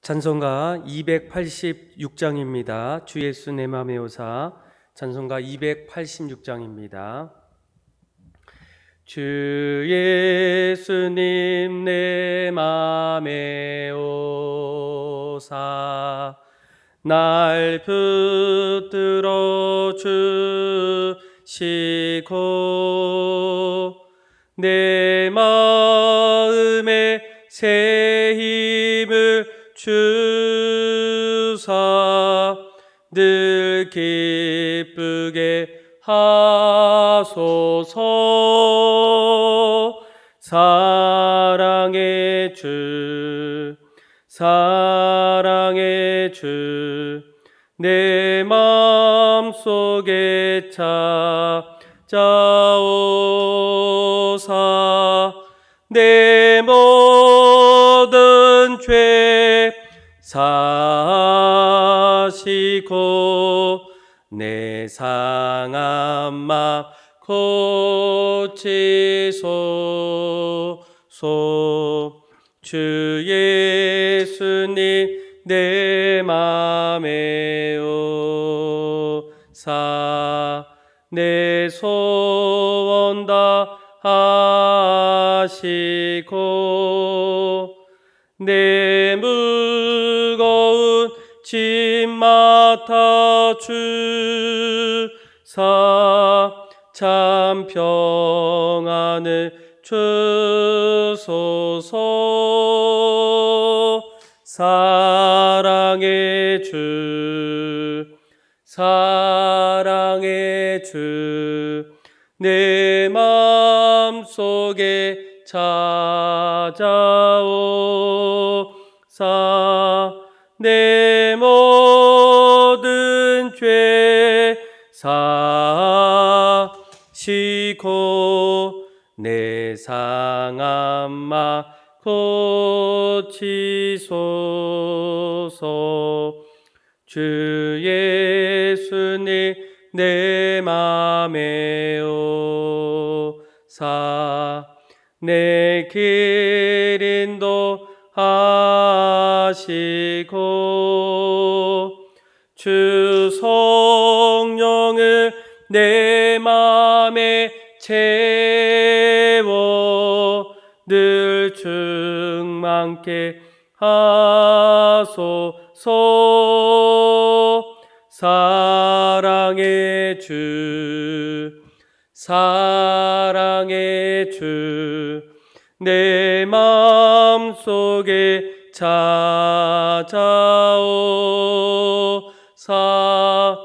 찬송가 286장입니다. 주 예수 내 맘의 오사 찬송가 286장입니다. 주 예수님 내 맘의 오사 날 붙들어 주시고 내 마음에 새 힘을 주사 늘 기쁘게 하소서. 사랑의 주 사랑의 주 내 맘속에 찾아오사 내 모든 죄 사시고 내 상한 맘 고치소서. 주 예수님 내 맘에 오사 내 소원 다 하시고 내 무거운 짐 맡아 주사 참 평안을 주소서. 사랑의 주 사랑의 주 내 맘속에 찾아오사 내 모든 죄 사시고 내 상한 맘 고치소서. 주 예수님 내 맘에 오사 내 길 인도하시고 주 성령을 내 맘에 채워 늘 충만케 하소서. 사랑의 주 사랑의 주 내 맘속에 찾아오사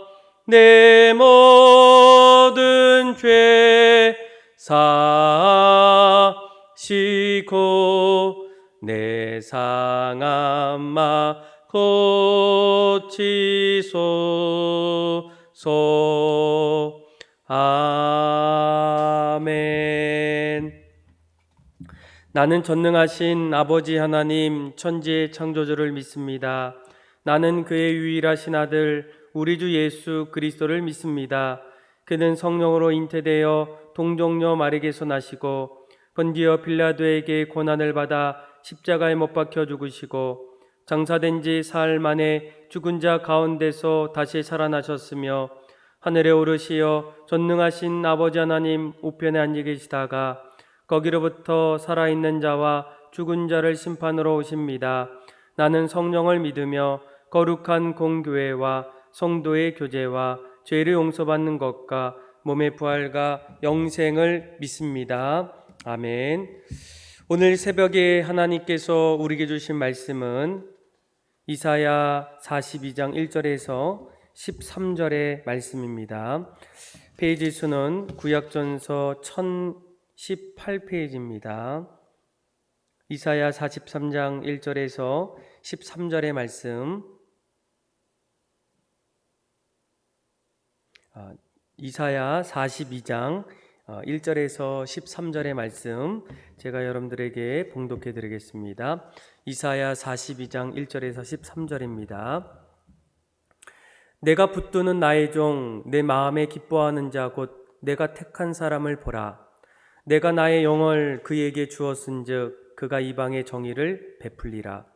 내 모든 죄 사시고 내 상한 맘 고치소서. 아멘. 나는 전능하신 아버지 하나님 천지의 창조주를 믿습니다. 나는 그의 유일하신 아들 우리 주 예수 그리스도를 믿습니다. 그는 성령으로 잉태되어 동정녀 마리에게서 나시고 본디어 빌라도에게 고난을 받아 십자가에 못 박혀 죽으시고 장사된 지 사흘 만에 죽은 자 가운데서 다시 살아나셨으며 하늘에 오르시어 전능하신 아버지 하나님 우편에 앉아 계시다가 거기로부터 살아있는 자와 죽은 자를 심판으로 오십니다. 나는 성령을 믿으며 거룩한 공교회와 성도의 교제와 죄를 용서받는 것과 몸의 부활과 영생을 믿습니다. 아멘. 오늘 새벽에 하나님께서 우리에게 주신 말씀은 이사야 42장 1절에서 13절의 말씀입니다. 페이지 수는 구약전서 1018페이지입니다. 이사야 43장 1절에서 13절의 말씀, 이사야 42장 1절에서 13절의 말씀 제가 여러분들에게 봉독해 드리겠습니다. 이사야 42장 1절에서 13절입니다. 내가 붙드는 나의 종 내 마음에 기뻐하는 자 곧 내가 택한 사람을 보라. 내가 나의 영을 그에게 주었은즉 그가 이방의 정의를 베풀리라.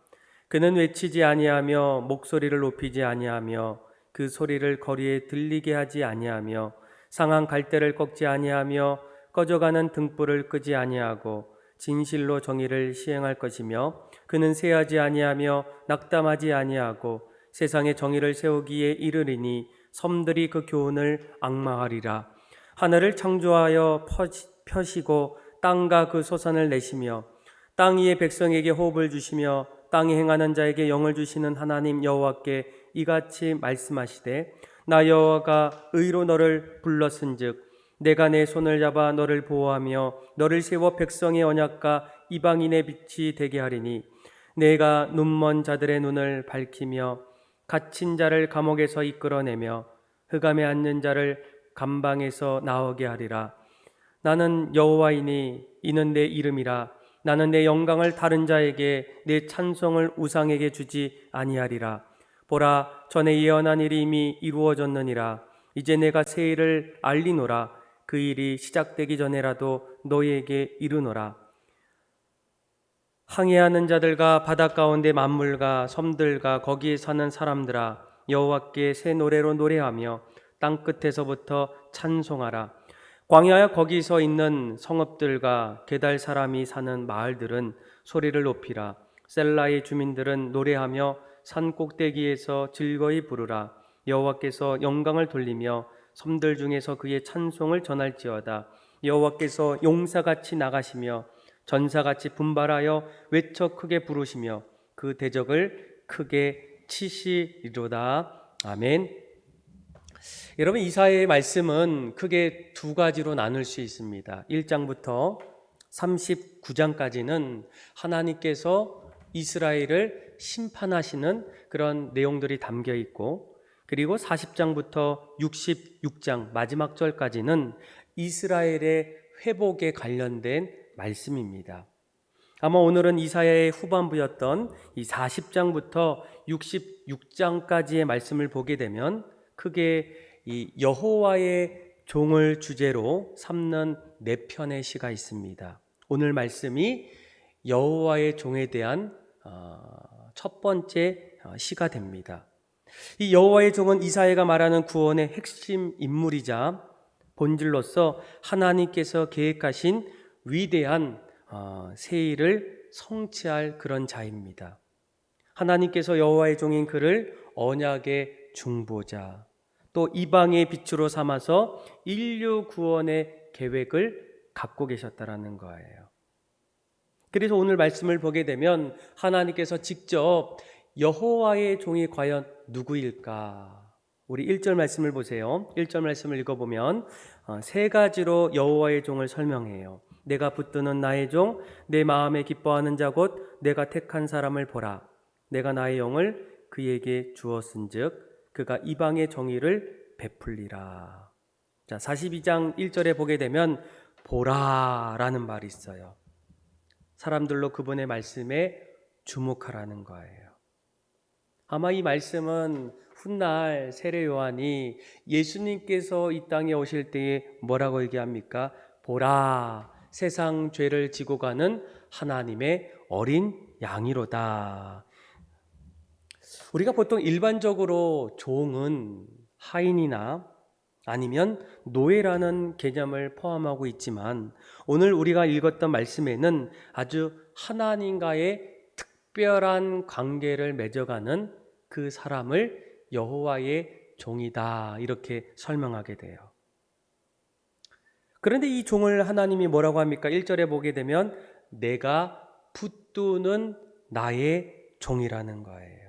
그는 외치지 아니하며 목소리를 높이지 아니하며 그 소리를 거리에 들리게 하지 아니하며 상한 갈대를 꺾지 아니하며 꺼져가는 등불을 끄지 아니하고 진실로 정의를 시행할 것이며 그는 세하지 아니하며 낙담하지 아니하고 세상에 정의를 세우기에 이르리니 섬들이 그 교훈을 앙망하리라. 하늘을 창조하여 펴시고 땅과 그 소산을 내시며 땅 위의 백성에게 호흡을 주시며 땅에 행하는 자에게 영을 주시는 하나님 여호와께 이같이 말씀하시되 나 여호와가 의로 너를 불렀은즉 내가 내 손을 잡아 너를 보호하며 너를 세워 백성의 언약과 이방인의 빛이 되게 하리니 내가 눈먼 자들의 눈을 밝히며 갇힌 자를 감옥에서 이끌어내며 흑암에 앉는 자를 감방에서 나오게 하리라. 나는 여호와이니 이는 내 이름이라. 나는 내 영광을 다른 자에게 내 찬송을 우상에게 주지 아니하리라. 보라, 전에 예언한 일이 이미 이루어졌느니라. 이제 내가 새 일을 알리노라. 그 일이 시작되기 전에라도 너희에게 이르노라. 항해하는 자들과 바다 가운데 만물과 섬들과 거기에 사는 사람들아, 여호와께 새 노래로 노래하며 땅 끝에서부터 찬송하라. 광야와 거기서 있는 성읍들과 게달 사람이 사는 마을들은 소리를 높이라. 셀라의 주민들은 노래하며 산 꼭대기에서 즐거이 부르라. 여호와께서 영광을 돌리며 섬들 중에서 그의 찬송을 전할지어다. 여호와께서 용사같이 나가시며 전사같이 분발하여 외쳐 크게 부르시며 그 대적을 크게 치시리로다. 아멘. 여러분, 이사야의 말씀은 크게 두 가지로 나눌 수 있습니다. 1장부터 39장까지는 하나님께서 이스라엘을 심판하시는 그런 내용들이 담겨 있고, 그리고 40장부터 66장 마지막 절까지는 이스라엘의 회복에 관련된 말씀입니다. 아마 오늘은 이사야의 후반부였던 이 40장부터 66장까지의 말씀을 보게 되면 크게 이 여호와의 종을 주제로 삼는 네 편의 시가 있습니다. 오늘 말씀이 여호와의 종에 대한 첫 번째 시가 됩니다. 이 여호와의 종은 이사야가 말하는 구원의 핵심 인물이자 본질로서 하나님께서 계획하신 위대한 새 일을 성취할 그런 자입니다. 하나님께서 여호와의 종인 그를 언약의 중보자, 또 이방의 빛으로 삼아서 인류 구원의 계획을 갖고 계셨다라는 거예요. 그래서 오늘 말씀을 보게 되면 하나님께서 직접 여호와의 종이 과연 누구일까? 우리 1절 말씀을 보세요. 1절 말씀을 읽어보면 세 가지로 여호와의 종을 설명해요. 내가 붙드는 나의 종, 내 마음에 기뻐하는 자 곧 내가 택한 사람을 보라. 내가 나의 영을 그에게 주었은즉 그가 이방의 정의를 베풀리라. 자, 42장 1절에 보게 되면 보라라는 말이 있어요. 사람들로 그분의 말씀에 주목하라는 거예요. 아마 이 말씀은 훗날 세례 요한이 예수님께서 이 땅에 오실 때에 뭐라고 얘기합니까? 보라, 세상 죄를 지고 가는 하나님의 어린 양이로다. 우리가 보통 일반적으로 종은 하인이나 아니면 노예라는 개념을 포함하고 있지만 오늘 우리가 읽었던 말씀에는 아주 하나님과의 특별한 관계를 맺어가는 그 사람을 여호와의 종이다 이렇게 설명하게 돼요. 그런데 이 종을 하나님이 뭐라고 합니까? 1절에 보게 되면 내가 붙드는 나의 종이라는 거예요.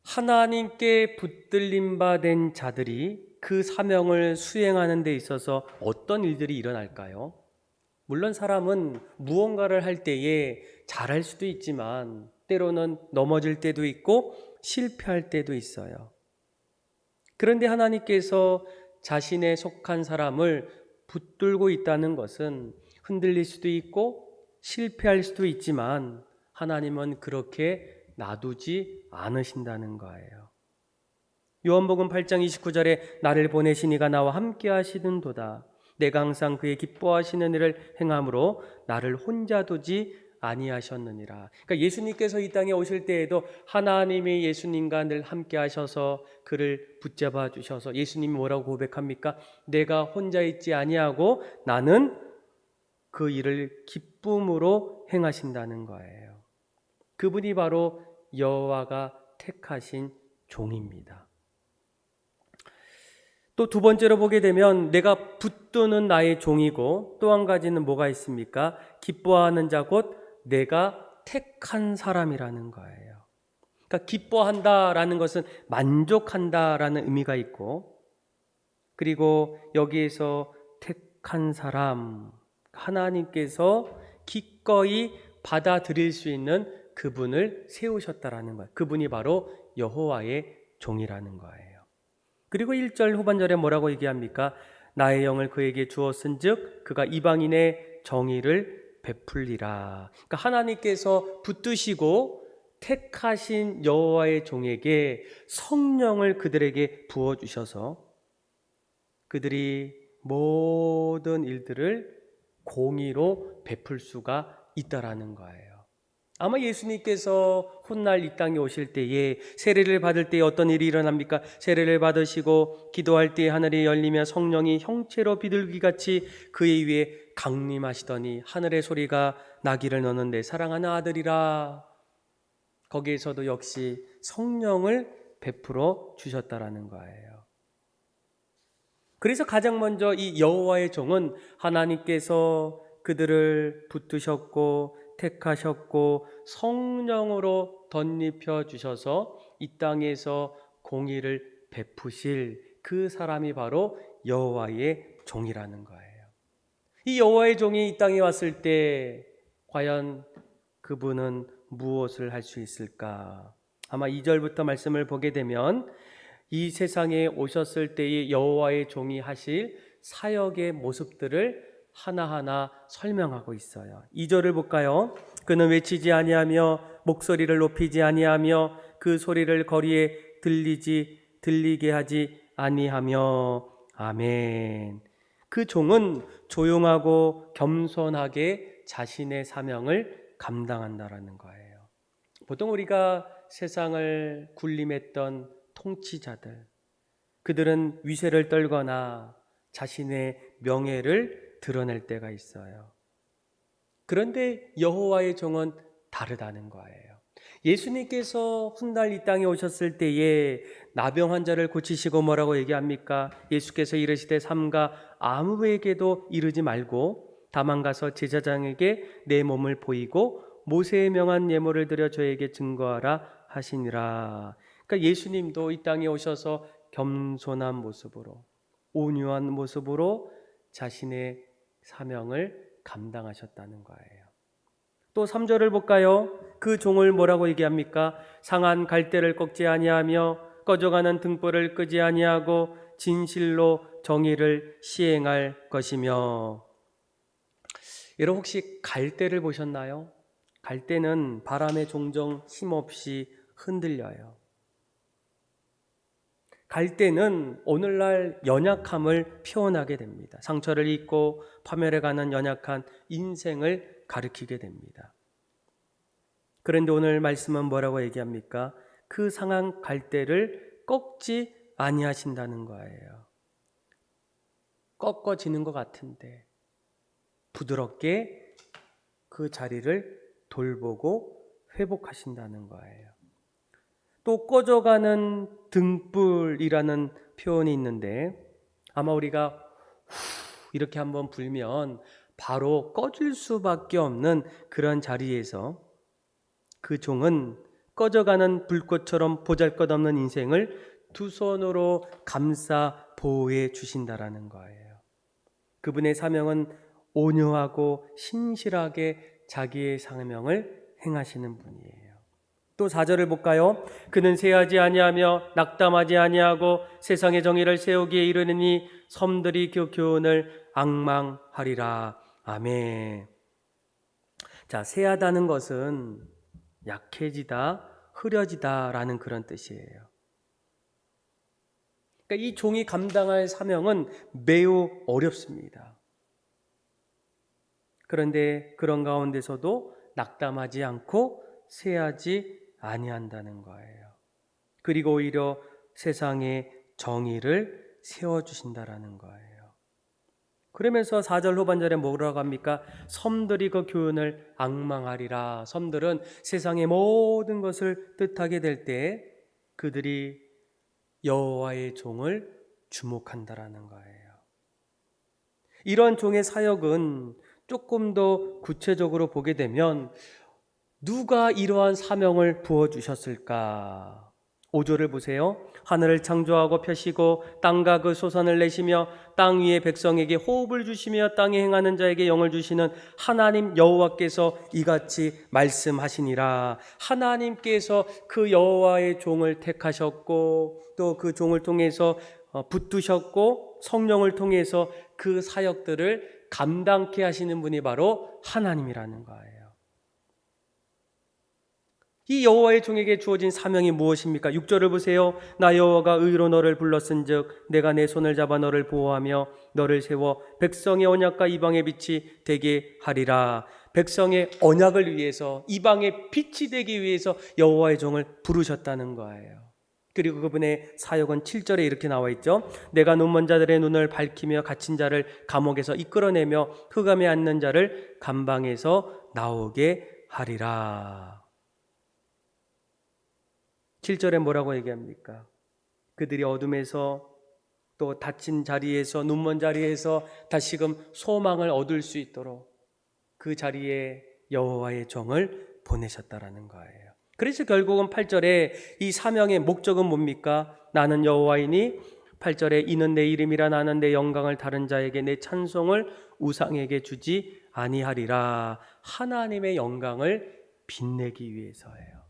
하나님께 붙들림 받은 자들이 그 사명을 수행하는 데 있어서 어떤 일들이 일어날까요? 물론 사람은 무언가를 할 때에 잘할 수도 있지만 때로는 넘어질 때도 있고 실패할 때도 있어요. 그런데 하나님께서 자신에 속한 사람을 붙들고 있다는 것은 흔들릴 수도 있고 실패할 수도 있지만 하나님은 그렇게 놔두지 않으신다는 거예요. 요한복음 8장 29절에 나를 보내신 이가 나와 함께 하시는도다. 내가 항상 그의 기뻐하시는 일을 행함으로 나를 혼자 두지 아니하셨느니라. 그러니까 예수님께서 이 땅에 오실 때에도 하나님이 예수님과 늘 함께 하셔서 그를 붙잡아 주셔서 예수님이 뭐라고 고백합니까? 내가 혼자 있지 아니하고 나는 그 일을 기쁨으로 행하신다는 거예요. 그분이 바로 여호와가 택하신 종입니다. 또 두 번째로 보게 되면 내가 붙드는 나의 종이고 또 한 가지는 뭐가 있습니까? 기뻐하는 자 곧 내가 택한 사람이라는 거예요. 그러니까 기뻐한다라는 것은 만족한다라는 의미가 있고 그리고 여기에서 택한 사람, 하나님께서 기꺼이 받아들일 수 있는 그분을 세우셨다라는 거예요. 그분이 바로 여호와의 종이라는 거예요. 그리고 1절 후반절에 뭐라고 얘기합니까? 나의 영을 그에게 주었은즉 그가 이방인의 정의를 베풀리라. 그러니까 하나님께서 붙드시고 택하신 여호와의 종에게 성령을 그들에게 부어 주셔서 그들이 모든 일들을 공의로 베풀 수가 있다라는 거예요. 아마 예수님께서 훗날 이 땅에 오실 때에 세례를 받을 때에 어떤 일이 일어납니까? 세례를 받으시고 기도할 때에 하늘이 열리며 성령이 형체로 비둘기같이 그의 위에 강림하시더니 하늘의 소리가 나기를 너는 내 사랑하는 아들이라. 거기에서도 역시 성령을 베풀어 주셨다라는 거예요. 그래서 가장 먼저 이 여호와의 종은 하나님께서 그들을 붙드셨고 택하셨고 성령으로 덧입혀 주셔서 이 땅에서 공의를 베푸실 그 사람이 바로 여호와의 종이라는 거예요. 이 여호와의 종이 이 땅에 왔을 때 과연 그분은 무엇을 할 수 있을까? 아마 2절부터 말씀을 보게 되면 이 세상에 오셨을 때의 여호와의 종이 하실 사역의 모습들을 하나하나 설명하고 있어요. 2절을 볼까요? 그는 외치지 아니하며 목소리를 높이지 아니하며 그 소리를 거리에 들리게 하지 아니하며 아멘. 그 종은 조용하고 겸손하게 자신의 사명을 감당한다라는 거예요. 보통 우리가 세상을 군림했던 통치자들, 그들은 위세를 떨거나 자신의 명예를 드러낼 때가 있어요. 그런데 여호와의 종은 다르다는 거예요. 예수님께서 훗날 이 땅에 오셨을 때에 나병 환자를 고치시고 뭐라고 얘기합니까? 예수께서 이르시되 삼가 아무에게도 이르지 말고 다만 가서 제사장에게 내 몸을 보이고 모세의 명한 예물을 드려 저에게 증거하라 하시니라. 그러니까 예수님도 이 땅에 오셔서 겸손한 모습으로 온유한 모습으로 자신의 사명을 감당하셨다는 거예요. 또 3절을 볼까요? 그 종을 뭐라고 얘기합니까? 상한 갈대를 꺾지 아니하며 꺼져가는 등불을 끄지 아니하고 진실로 정의를 시행할 것이며. 여러분 혹시 갈대를 보셨나요? 갈대는 바람에 종종 힘없이 흔들려요. 갈대는 오늘날 연약함을 표현하게 됩니다. 상처를 입고 파멸해가는 연약한 인생을 가리키게 됩니다. 그런데 오늘 말씀은 뭐라고 얘기합니까? 그 상한 갈대를 꺾지 아니하신다는 거예요. 꺾어지는 것 같은데 부드럽게 그 자리를 돌보고 회복하신다는 거예요. 또 꺼져가는 등불이라는 표현이 있는데 아마 우리가 이렇게 한번 불면 바로 꺼질 수밖에 없는 그런 자리에서 그 종은 꺼져가는 불꽃처럼 보잘것없는 인생을 두 손으로 감싸 보호해 주신다라는 거예요. 그분의 사명은 온유하고 신실하게 자기의 사명을 행하시는 분이에요. 또 4절을 볼까요? 그는 세하지 아니하며 낙담하지 아니하고 세상의 정의를 세우기에 이르느니 섬들이 그 교훈을 앙망하리라. 아멘. 자, 세하다는 것은 약해지다, 흐려지다라는 그런 뜻이에요. 그러니까 이 종이 감당할 사명은 매우 어렵습니다. 그런데 그런 가운데서도 낙담하지 않고 쇠하지 아니한다는 거예요. 그리고 오히려 세상에 정의를 세워주신다라는 거예요. 그러면서 4절 후반절에 뭐라고 합니까? 섬들이 그 교훈을 앙망하리라. 섬들은 세상의 모든 것을 뜻하게 될 때 그들이 여호와의 종을 주목한다라는 거예요. 이런 종의 사역은 조금 더 구체적으로 보게 되면 누가 이러한 사명을 부어주셨을까? 5절을 보세요. 하늘을 창조하고 펴시고 땅과 그 소산을 내시며 땅 위의 백성에게 호흡을 주시며 땅에 행하는 자에게 영을 주시는 하나님 여호와께서 이같이 말씀하시니라. 하나님께서 그 여호와의 종을 택하셨고 또 그 종을 통해서 붙드셨고 성령을 통해서 그 사역들을 감당케 하시는 분이 바로 하나님이라는 거예요. 이 여호와의 종에게 주어진 사명이 무엇입니까? 6절을 보세요. 나 여호와가 의로 너를 불렀은즉 내가 내 손을 잡아 너를 보호하며 너를 세워 백성의 언약과 이방의 빛이 되게 하리라. 백성의 언약을 위해서 이방의 빛이 되기 위해서 여호와의 종을 부르셨다는 거예요. 그리고 그분의 사역은 7절에 이렇게 나와 있죠. 내가 눈먼 자들의 눈을 밝히며 갇힌 자를 감옥에서 이끌어내며 흑암에 앉는 자를 감방에서 나오게 하리라. 7절에 뭐라고 얘기합니까? 그들이 어둠에서 또 닫힌 자리에서 눈먼 자리에서 다시금 소망을 얻을 수 있도록 그 자리에 여호와의 종을 보내셨다라는 거예요. 그래서 결국은 8절에 이 사명의 목적은 뭡니까? 나는 여호와이니 8절에 이는 내 이름이라 나는 내 영광을 다른 자에게 내 찬송을 우상에게 주지 아니하리라. 하나님의 영광을 빛내기 위해서예요.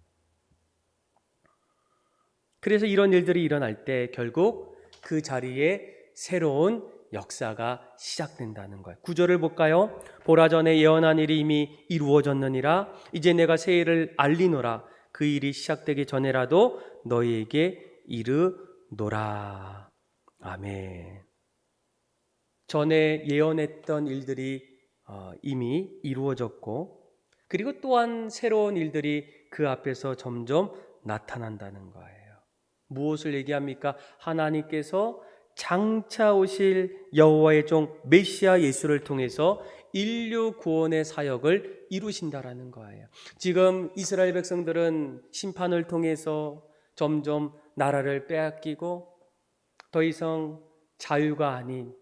그래서 이런 일들이 일어날 때 결국 그 자리에 새로운 역사가 시작된다는 거예요. 9절을 볼까요? 보라 전에 예언한 일이 이미 이루어졌느니라. 이제 내가 새 일을 알리노라. 그 일이 시작되기 전에라도 너희에게 이르노라. 아멘. 전에 예언했던 일들이 이미 이루어졌고 그리고 또한 새로운 일들이 그 앞에서 점점 나타난다는 거예요. 무엇을 얘기합니까? 하나님께서 장차 오실 여호와의 종 메시아 예수를 통해서 인류 구원의 사역을 이루신다라는 거예요. 지금 이스라엘 백성들은 심판을 통해서 점점 나라를 빼앗기고 더 이상 자유가 아닌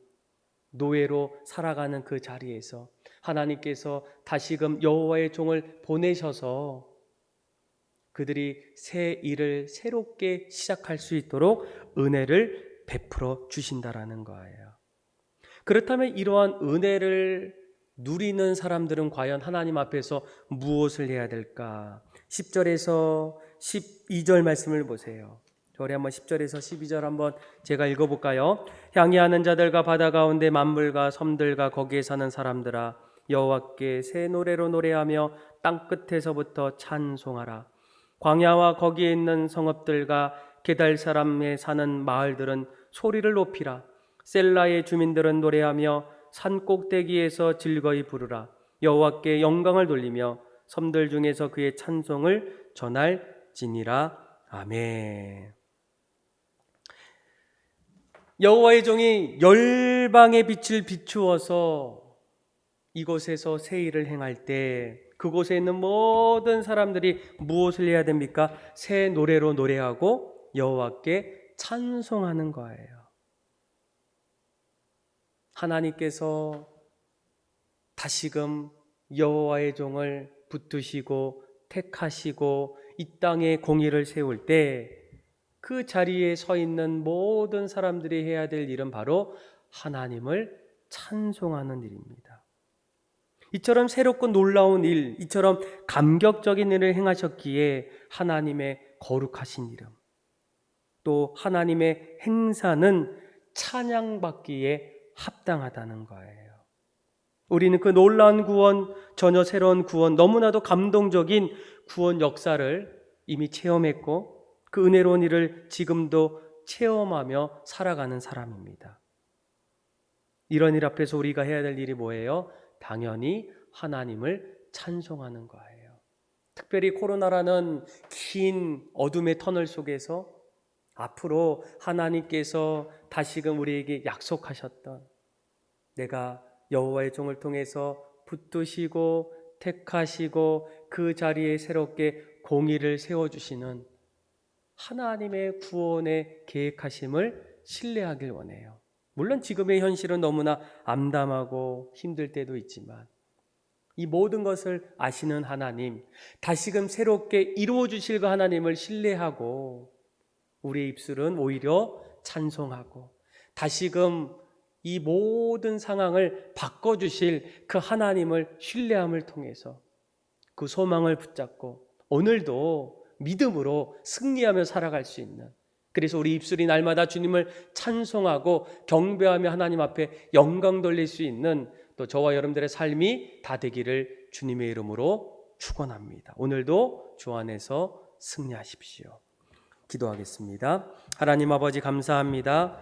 노예로 살아가는 그 자리에서 하나님께서 다시금 여호와의 종을 보내셔서 그들이 새 일을 새롭게 시작할 수 있도록 은혜를 베풀어 주신다라는 거예요. 그렇다면 이러한 은혜를 누리는 사람들은 과연 하나님 앞에서 무엇을 해야 될까? 10절에서 12절 말씀을 보세요. 저리 한번 10절에서 12절 한번 제가 읽어볼까요? 향해하는 자들과 바다 가운데 만물과 섬들과 거기에 사는 사람들아 여호와께 새 노래로 노래하며 땅 끝에서부터 찬송하라. 광야와 거기에 있는 성읍들과 게달 사람에 사는 마을들은 소리를 높이라. 셀라의 주민들은 노래하며 산 꼭대기에서 즐거이 부르라. 여호와께 영광을 돌리며 섬들 중에서 그의 찬송을 전할지니라. 아멘. 여호와의 종이 열방의 빛을 비추어서 이곳에서 새 일을 행할 때 그곳에 있는 모든 사람들이 무엇을 해야 됩니까? 새 노래로 노래하고 여호와께 찬송하는 거예요. 하나님께서 다시금 여호와의 종을 붙드시고 택하시고 이 땅에 공의를 세울 때 그 자리에 서 있는 모든 사람들이 해야 될 일은 바로 하나님을 찬송하는 일입니다. 이처럼 새롭고 놀라운 일, 이처럼 감격적인 일을 행하셨기에 하나님의 거룩하신 이름, 또 하나님의 행사는 찬양받기에 합당하다는 거예요. 우리는 그 놀라운 구원, 전혀 새로운 구원, 너무나도 감동적인 구원 역사를 이미 체험했고 그 은혜로운 일을 지금도 체험하며 살아가는 사람입니다. 이런 일 앞에서 우리가 해야 될 일이 뭐예요? 당연히 하나님을 찬송하는 거예요. 특별히 코로나라는 긴 어둠의 터널 속에서 앞으로 하나님께서 다시금 우리에게 약속하셨던, 내가 여호와의 종을 통해서 붙드시고 택하시고 그 자리에 새롭게 공의를 세워주시는 하나님의 구원의 계획하심을 신뢰하길 원해요. 물론 지금의 현실은 너무나 암담하고 힘들 때도 있지만 이 모든 것을 아시는 하나님, 다시금 새롭게 이루어 주실 그 하나님을 신뢰하고 우리의 입술은 오히려 찬송하고 다시금 이 모든 상황을 바꿔주실 그 하나님을 신뢰함을 통해서 그 소망을 붙잡고 오늘도 믿음으로 승리하며 살아갈 수 있는, 그래서 우리 입술이 날마다 주님을 찬송하고 경배하며 하나님 앞에 영광 돌릴 수 있는 또 저와 여러분들의 삶이 다 되기를 주님의 이름으로 축원합니다. 오늘도 주 안에서 승리하십시오. 기도하겠습니다. 하나님 아버지 감사합니다.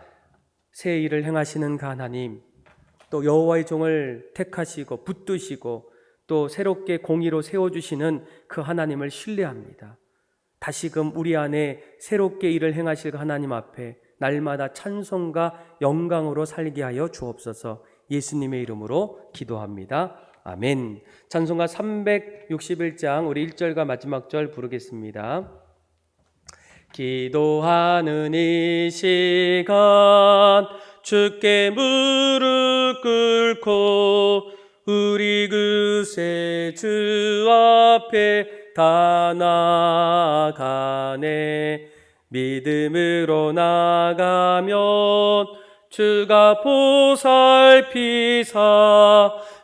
새 일을 행하시는 그 하나님, 또 여호와의 종을 택하시고 붙드시고 또 새롭게 공의로 세워주시는 그 하나님을 신뢰합니다. 다시금 우리 안에 새롭게 일을 행하실 그 하나님 앞에 날마다 찬송과 영광으로 살게 하여 주옵소서. 예수님의 이름으로 기도합니다. 아멘. 찬송가 361장 우리 1절과 마지막 절 부르겠습니다. 기도하는 이 시간 주께 무릎 꿇고 우리 그새 주 앞에 다 나아가네. 믿음으로 나가면 주가 보살피사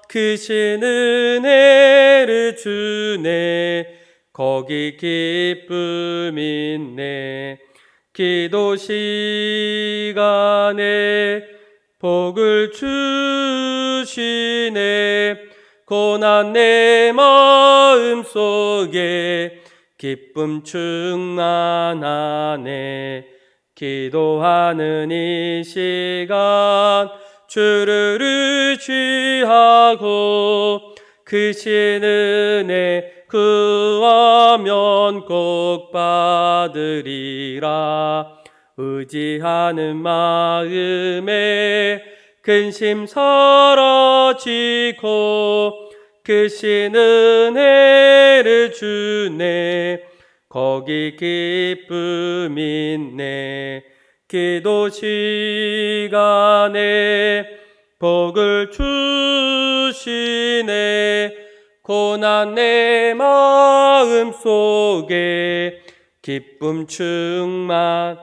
크신 은혜를 주네. 거기 기쁨 있네. 기도 시간에 복을 주시네. 고난 내 마음 속에 기쁨 충만하네. 기도하는 이 시간 주를 의지하고 크신 은혜 구하면 꼭 받으리라. 의지하는 마음에 근심 사라지고 크신 은혜를 주네. 거기 기쁨 있네. 기도 시간에 복을 주시네. 고난 내 마음 속에 기쁨 충만하네.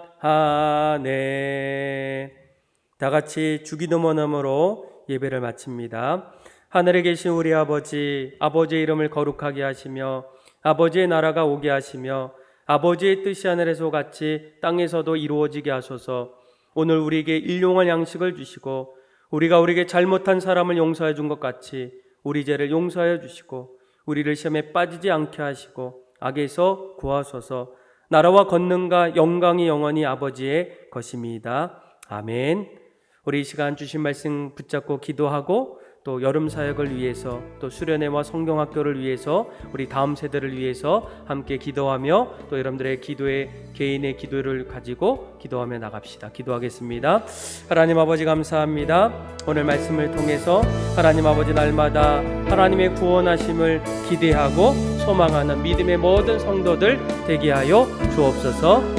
다 같이 주기도문으로 예배를 마칩니다. 하늘에 계신 우리 아버지, 아버지의 이름을 거룩하게 하시며 아버지의 나라가 오게 하시며 아버지의 뜻이 하늘에서 같이 땅에서도 이루어지게 하소서. 오늘 우리에게 일용할 양식을 주시고 우리가 우리에게 잘못한 사람을 용서해 준 것 같이 우리 죄를 용서하여 주시고 우리를 시험에 빠지지 않게 하시고 악에서 구하소서. 나라와 권능과 영광이 영원히 아버지의 것입니다. 아멘. 우리 이 시간 주신 말씀 붙잡고 기도하고 또 여름 사역을 위해서 또 수련회와 성경학교를 위해서 우리 다음 세대를 위해서 함께 기도하며 또 여러분들의 기도에 개인의 기도를 가지고 기도하며 나갑시다. 기도하겠습니다. 하나님 아버지 감사합니다. 오늘 말씀을 통해서 하나님 아버지 날마다 하나님의 구원하심을 기대하고 소망하는 믿음의 모든 성도들 되게 하여 주옵소서.